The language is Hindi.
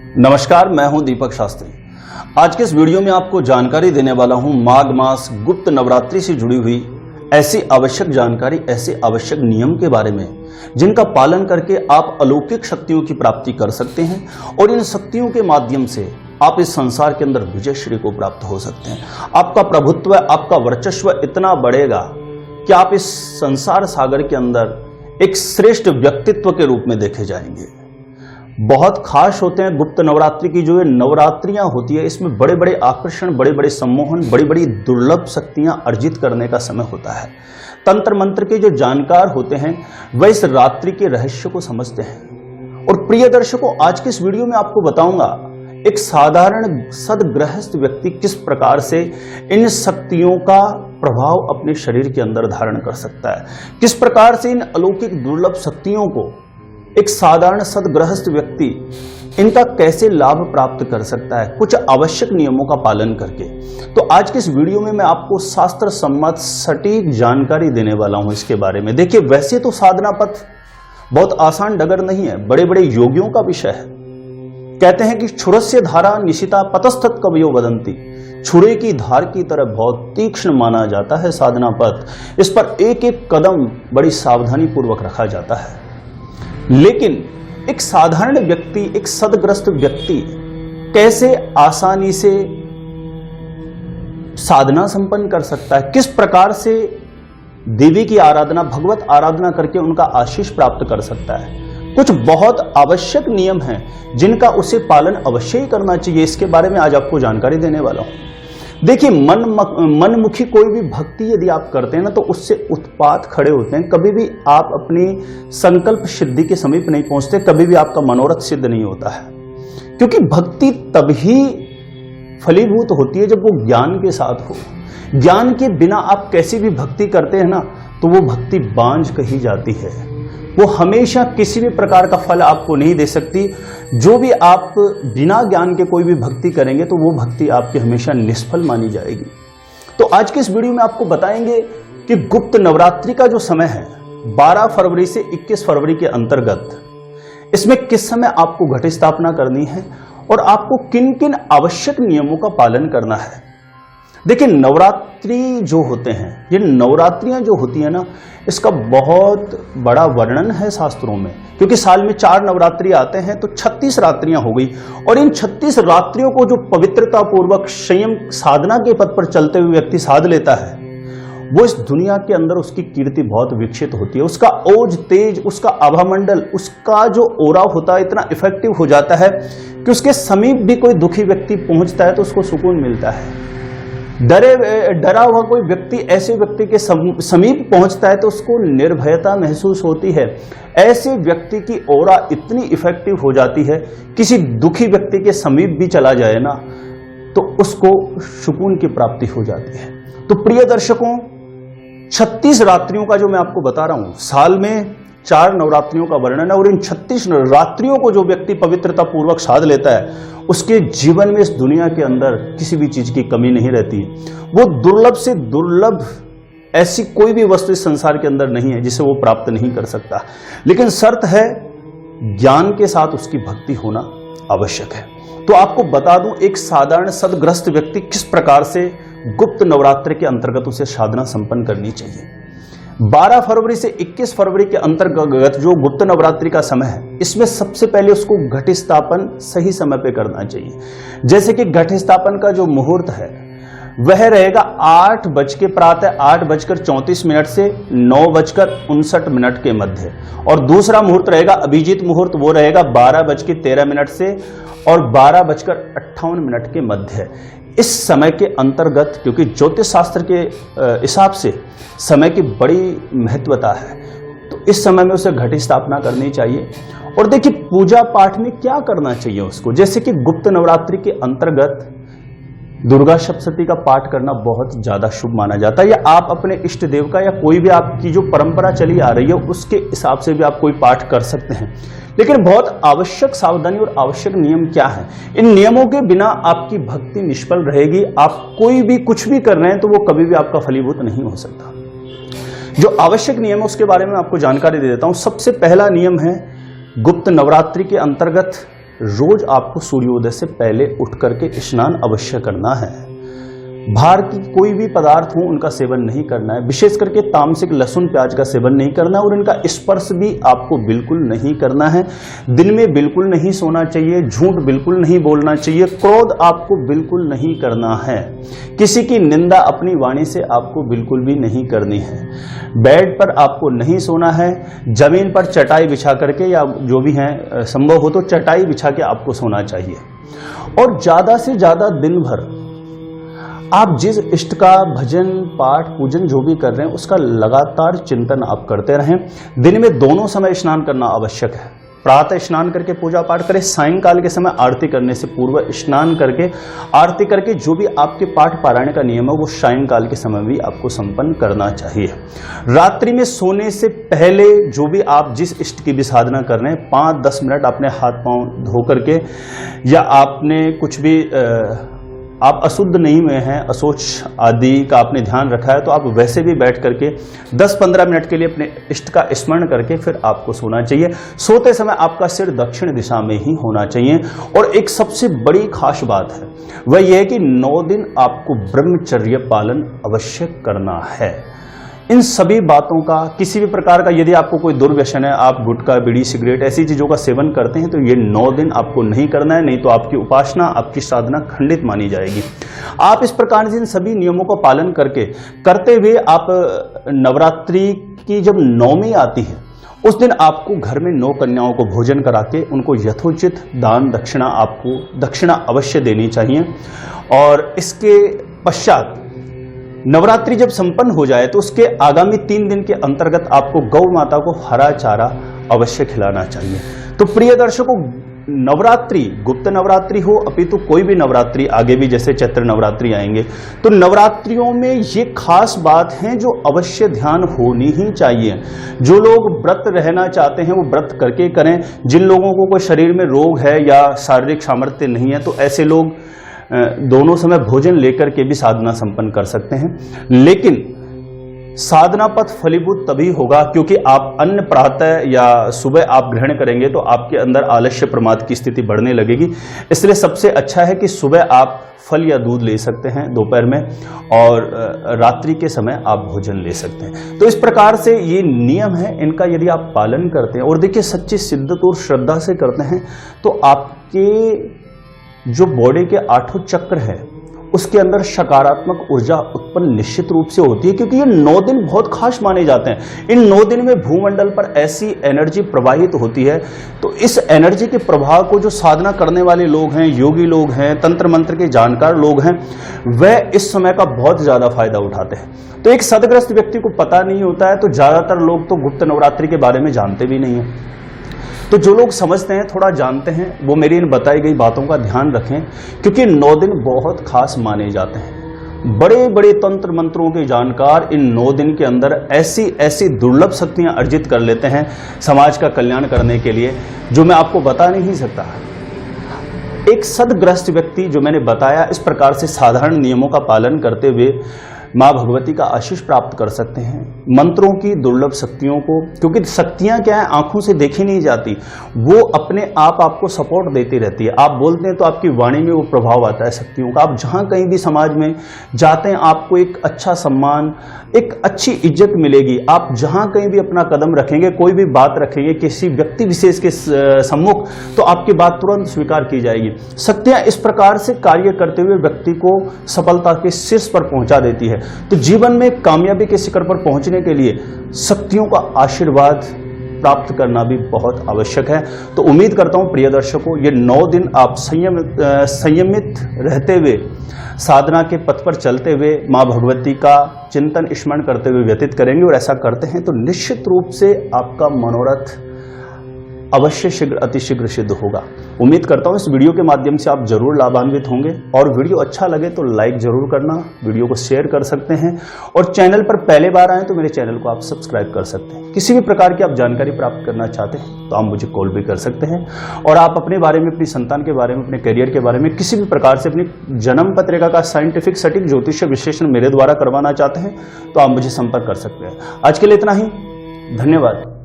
नमस्कार, मैं हूं दीपक शास्त्री। आज के इस वीडियो में आपको जानकारी देने वाला हूं माघ मास गुप्त नवरात्रि से जुड़ी हुई ऐसी आवश्यक जानकारी, ऐसे आवश्यक नियम के बारे में जिनका पालन करके आप अलौकिक शक्तियों की प्राप्ति कर सकते हैं और इन शक्तियों के माध्यम से आप इस संसार के अंदर विजयश्री को प्राप्त हो सकते हैं। आपका प्रभुत्व, आपका वर्चस्व इतना बढ़ेगा कि आप इस संसार सागर के अंदर एक श्रेष्ठ व्यक्तित्व के रूप में देखे जाएंगे। बहुत खास होते हैं गुप्त नवरात्रि की जो ये नवरात्रियां होती है, इसमें बड़े बड़े आकर्षण, बड़े बड़े सम्मोहन, बड़ी बड़ी दुर्लभ शक्तियां अर्जित करने का समय होता है। तंत्र मंत्र के जो जानकार होते हैं वह इस रात्रि के रहस्य को समझते हैं। और प्रिय दर्शकों, आज के इस वीडियो में आपको बताऊंगा एक साधारण सदगृहस्थ व्यक्ति किस प्रकार से इन शक्तियों का प्रभाव अपने शरीर के अंदर धारण कर सकता है, किस प्रकार से इन अलौकिक दुर्लभ शक्तियों को एक साधारण सदगृहस्थ व्यक्ति इनका कैसे लाभ प्राप्त कर सकता है, कुछ आवश्यक नियमों का पालन करके। तो आज के इस वीडियो में मैं आपको शास्त्र सम्मत सटीक जानकारी देने वाला हूं इसके बारे में। देखिए, वैसे तो साधना पथ बहुत आसान डगर नहीं है, बड़े बड़े योगियों का विषय है। कहते हैं कि छुरस्य धारा निशिता पतस्थत कवयो वदंती, छुरे की धार की तरह बहुत तीक्ष्ण माना जाता है साधना पथ। इस पर एक एक कदम बड़ी सावधानी पूर्वक रखा जाता है। लेकिन एक साधारण व्यक्ति, एक सदग्रस्त व्यक्ति कैसे आसानी से साधना संपन्न कर सकता है, किस प्रकार से देवी की आराधना, भगवत आराधना करके उनका आशीष प्राप्त कर सकता है। कुछ बहुत आवश्यक नियम हैं जिनका उसे पालन अवश्य ही करना चाहिए। इसके बारे में आज आपको जानकारी देने वाला हूं। देखिए, मनमुखी कोई भी भक्ति यदि आप करते हैं ना, तो उससे उत्पात खड़े होते हैं। कभी भी आप अपनी संकल्प सिद्धि के समीप नहीं पहुंचते, कभी भी आपका मनोरथ सिद्ध नहीं होता है। क्योंकि भक्ति तभी फलीभूत होती है जब वो ज्ञान के साथ हो। ज्ञान के बिना आप कैसी भी भक्ति करते हैं ना, तो वो भक्ति बांझ कही जाती है। वो हमेशा किसी भी प्रकार का फल आपको नहीं दे सकती। जो भी आप बिना ज्ञान के कोई भी भक्ति करेंगे तो वो भक्ति आपकी हमेशा निष्फल मानी जाएगी। तो आज के इस वीडियो में आपको बताएंगे कि गुप्त नवरात्रि का जो समय है 12 फरवरी से 21 फरवरी के अंतर्गत, इसमें किस समय आपको घट स्थापना करनी है और आपको किन किन आवश्यक नियमों का पालन करना है। देखिए, नवरात्रि जो होते हैं, ये नवरात्रियां जो होती है ना, इसका बहुत बड़ा वर्णन है शास्त्रों में। क्योंकि साल में 4 नवरात्रि आते हैं तो 36 रात्रियां हो गई। और इन 36 रात्रियों को जो पवित्रता पूर्वक संयम साधना के पथ पर चलते हुए व्यक्ति साध लेता है, वो इस दुनिया के अंदर उसकी कीर्ति बहुत विकसित होती है। उसका ओज, तेज, उसका आभामंडल, उसका जो ओरा होता है इतना इफेक्टिव हो जाता है कि उसके समीप भी कोई दुखी व्यक्ति पहुंचता है तो उसको सुकून मिलता है। डरा हुआ कोई व्यक्ति ऐसे व्यक्ति के समीप पहुंचता है तो उसको निर्भयता महसूस होती है। ऐसे व्यक्ति की ओरा इतनी इफेक्टिव हो जाती है, किसी दुखी व्यक्ति के समीप भी चला जाए ना तो उसको सुकून की प्राप्ति हो जाती है। तो प्रिय दर्शकों, 36 रात्रियों का जो मैं आपको बता रहा हूं, साल में 4 नवरात्रियों का वर्णन है। और इन 36 रात्रियों को जो व्यक्ति पवित्रता पूर्वक साध लेता है, उसके जीवन में इस दुनिया के अंदर किसी भी चीज की कमी नहीं रहती। वो दुर्लभ से दुर्लभ ऐसी कोई भी वस्तु इस संसार के अंदर नहीं है जिसे वो प्राप्त नहीं कर सकता। लेकिन शर्त है, ज्ञान के साथ उसकी भक्ति होना आवश्यक है। तो आपको बता दूं, एक साधारण सदग्रस्त व्यक्ति किस प्रकार से गुप्त नवरात्रि के अंतर्गत उसे साधना संपन्न करनी चाहिए। 12 फरवरी से 21 फरवरी के अंतर्गत जो गुप्त नवरात्रि का समय है, इसमें सबसे पहले उसको घट स्थापन सही समय पे करना चाहिए। जैसे कि घट स्थापन का जो मुहूर्त है वह रहेगा 8:34 से 9:59 के मध्य। और दूसरा मुहूर्त रहेगा अभिजीत मुहूर्त, वो रहेगा 12:13 से और 12:58 के मध्य। इस समय के अंतर्गत, क्योंकि ज्योतिष शास्त्र के हिसाब से समय की बड़ी महत्वता है, तो इस समय में उसे घट स्थापना करनी चाहिए। और देखिए, पूजा पाठ में क्या करना चाहिए उसको। जैसे कि गुप्त नवरात्रि के अंतर्गत दुर्गा सप्तशती का पाठ करना बहुत ज्यादा शुभ माना जाता है। या आप अपने इष्ट देव का या कोई भी आपकी जो परंपरा चली आ रही है उसके हिसाब से भी आप कोई पाठ कर सकते हैं। लेकिन बहुत आवश्यक सावधानी और आवश्यक नियम क्या है, इन नियमों के बिना आपकी भक्ति निष्फल रहेगी। आप कोई भी कुछ भी कर रहे हैं तो वो कभी भी आपका फलीभूत नहीं हो सकता। जो आवश्यक नियम है उसके बारे में आपको जानकारी दे देता हूं। सबसे पहला नियम है, गुप्त नवरात्रि के अंतर्गत रोज आपको सूर्योदय से पहले उठ करके स्नान अवश्य करना है। बाहर की कोई भी पदार्थ हो उनका सेवन नहीं करना है, विशेष करके तामसिक लहसुन प्याज का सेवन नहीं करना है और इनका स्पर्श भी आपको बिल्कुल नहीं करना है। दिन में बिल्कुल नहीं सोना चाहिए, झूठ बिल्कुल नहीं बोलना चाहिए, क्रोध आपको बिल्कुल नहीं करना है, किसी की निंदा अपनी वाणी से आपको बिल्कुल भी नहीं करनी है। बेड पर आपको नहीं सोना है, जमीन पर चटाई बिछा करके या जो भी है संभव हो तो चटाई बिछा के आपको सोना चाहिए। और ज्यादा से ज्यादा दिन भर आप जिस इष्ट का भजन पाठ पूजन जो भी कर रहे हैं उसका लगातार चिंतन आप करते रहें। दिन में दोनों समय स्नान करना आवश्यक है। प्रातः स्नान करके पूजा पाठ करें, सायंकाल के समय आरती करने से पूर्व स्नान करके आरती करके जो भी आपके पाठ पारायण का नियम है वो सायंकाल के समय भी आपको संपन्न करना चाहिए। रात्रि में सोने से पहले जो भी आप जिस इष्ट की भी साधना कर रहे हैं 5-10 मिनट अपने हाथ पांव धो करके या आपने कुछ भी आप अशुद्ध नहीं हुए हैं, अशौच आदि का आपने ध्यान रखा है तो आप वैसे भी बैठ करके 10-15 मिनट के लिए अपने इष्ट का स्मरण करके फिर आपको सोना चाहिए। सोते समय आपका सिर दक्षिण दिशा में ही होना चाहिए। और एक सबसे बड़ी खास बात है वह यह है कि 9 दिन आपको ब्रह्मचर्य पालन अवश्य करना है। इन सभी बातों का किसी भी प्रकार का यदि आपको कोई दुर्व्यसन है, आप गुटखा बीड़ी सिगरेट ऐसी चीजों का सेवन करते हैं तो ये 9 दिन आपको नहीं करना है, नहीं तो आपकी उपासना आपकी साधना खंडित मानी जाएगी। आप इस प्रकार से इन सभी नियमों का पालन करते हुए आप नवरात्रि की जब नवमी आती है उस दिन आपको घर में 9 कन्याओं को भोजन करा के उनको यथोचित दान दक्षिणा आपको दक्षिणा अवश्य देनी चाहिए। और इसके पश्चात नवरात्रि जब संपन्न हो जाए तो उसके आगामी 3 दिन के अंतर्गत आपको गौ माता को हरा चारा अवश्य खिलाना चाहिए। तो प्रिय दर्शकों, नवरात्रि गुप्त नवरात्रि हो अपितु कोई भी नवरात्रि आगे भी जैसे चैत्र नवरात्रि आएंगे तो नवरात्रियों में ये खास बात है जो अवश्य ध्यान होनी ही चाहिए। जो लोग व्रत रहना चाहते हैं वो व्रत करके करें। जिन लोगों को कोई शरीर में रोग है या शारीरिक सामर्थ्य नहीं है तो ऐसे लोग दोनों समय भोजन लेकर के भी साधना संपन्न कर सकते हैं। लेकिन साधना पथ फलीभूत तभी होगा क्योंकि आप अन्न प्रातः या सुबह आप ग्रहण करेंगे तो आपके अंदर आलस्य प्रमाद की स्थिति बढ़ने लगेगी। इसलिए सबसे अच्छा है कि सुबह आप फल या दूध ले सकते हैं दोपहर में और रात्रि के समय आप भोजन ले सकते हैं। तो इस प्रकार से ये नियम है, इनका यदि आप पालन करते हैं और देखिए सच्ची शिद्दत और श्रद्धा से करते हैं तो आपके जो बॉडी के 8 चक्र है उसके अंदर सकारात्मक ऊर्जा उत्पन्न निश्चित रूप से होती है क्योंकि ये 9 दिन बहुत खास माने जाते हैं। इन 9 दिन में भूमंडल पर ऐसी एनर्जी प्रवाहित होती है तो इस एनर्जी के प्रभाव को जो साधना करने वाले लोग हैं, योगी लोग हैं, तंत्र मंत्र के जानकार लोग हैं, वह इस समय का बहुत ज्यादा फायदा उठाते हैं। तो एक सदग्रस्त व्यक्ति को पता नहीं होता है तो ज्यादातर लोग तो गुप्त नवरात्रि के बारे में जानते भी नहीं है। तो जो लोग समझते हैं, थोड़ा जानते हैं, वो मेरी इन बताई गई बातों का ध्यान रखें क्योंकि 9 दिन बहुत खास माने जाते हैं। बड़े बड़े तंत्र मंत्रों के जानकार इन 9 दिन के अंदर ऐसी ऐसी दुर्लभ शक्तियां अर्जित कर लेते हैं समाज का कल्याण करने के लिए जो मैं आपको बता नहीं सकता। एक सदग्रस्त व्यक्ति जो मैंने बताया इस प्रकार से साधारण नियमों का पालन करते हुए माँ भगवती का आशीष प्राप्त कर सकते हैं। मंत्रों की दुर्लभ शक्तियों को, क्योंकि शक्तियां क्या है आंखों से देखी नहीं जाती, वो अपने आप आपको सपोर्ट देती रहती है। आप बोलते हैं तो आपकी वाणी में वो प्रभाव आता है शक्तियों का। आप जहां कहीं भी समाज में जाते हैं आपको एक अच्छा सम्मान, एक अच्छी इज्जत मिलेगी। आप जहां कहीं भी अपना कदम रखेंगे, कोई भी बात रखेंगे किसी व्यक्ति विशेष के सम्मुख, तो आपकी बात तुरंत स्वीकार की जाएगी। शक्तियां इस प्रकार से कार्य करते हुए व्यक्ति को सफलता के शीर्ष पर पहुंचा देती है। तो जीवन में कामयाबी के शिखर पर पहुंचने के लिए शक्तियों का आशीर्वाद प्राप्त करना भी बहुत आवश्यक है। तो उम्मीद करता हूं प्रिय दर्शकों, ये 9 दिन आप संयमित रहते हुए, साधना के पथ पर चलते हुए, मां भगवती का चिंतन स्मरण करते हुए व्यतीत करेंगे। और ऐसा करते हैं तो निश्चित रूप से आपका मनोरथ अवश्य शीघ्र अतिशीघ्र सिद्ध होगा। उम्मीद करता हूं इस वीडियो के माध्यम से आप जरूर लाभान्वित होंगे। और वीडियो अच्छा लगे तो लाइक जरूर करना, वीडियो को शेयर कर सकते हैं और चैनल पर पहले बार आए तो मेरे चैनल को आप सब्सक्राइब कर सकते हैं। किसी भी प्रकार की आप जानकारी प्राप्त करना चाहते हैं तो आप मुझे कॉल भी कर सकते हैं। और आप अपने बारे में, अपनी संतान के बारे में, अपने करियर के बारे में, किसी भी प्रकार से अपनी जन्म पत्रिका का साइंटिफिक सटीक ज्योतिष विश्लेषण मेरे द्वारा करवाना चाहते हैं तो आप मुझे संपर्क कर सकते हैं। आज के लिए इतना ही, धन्यवाद।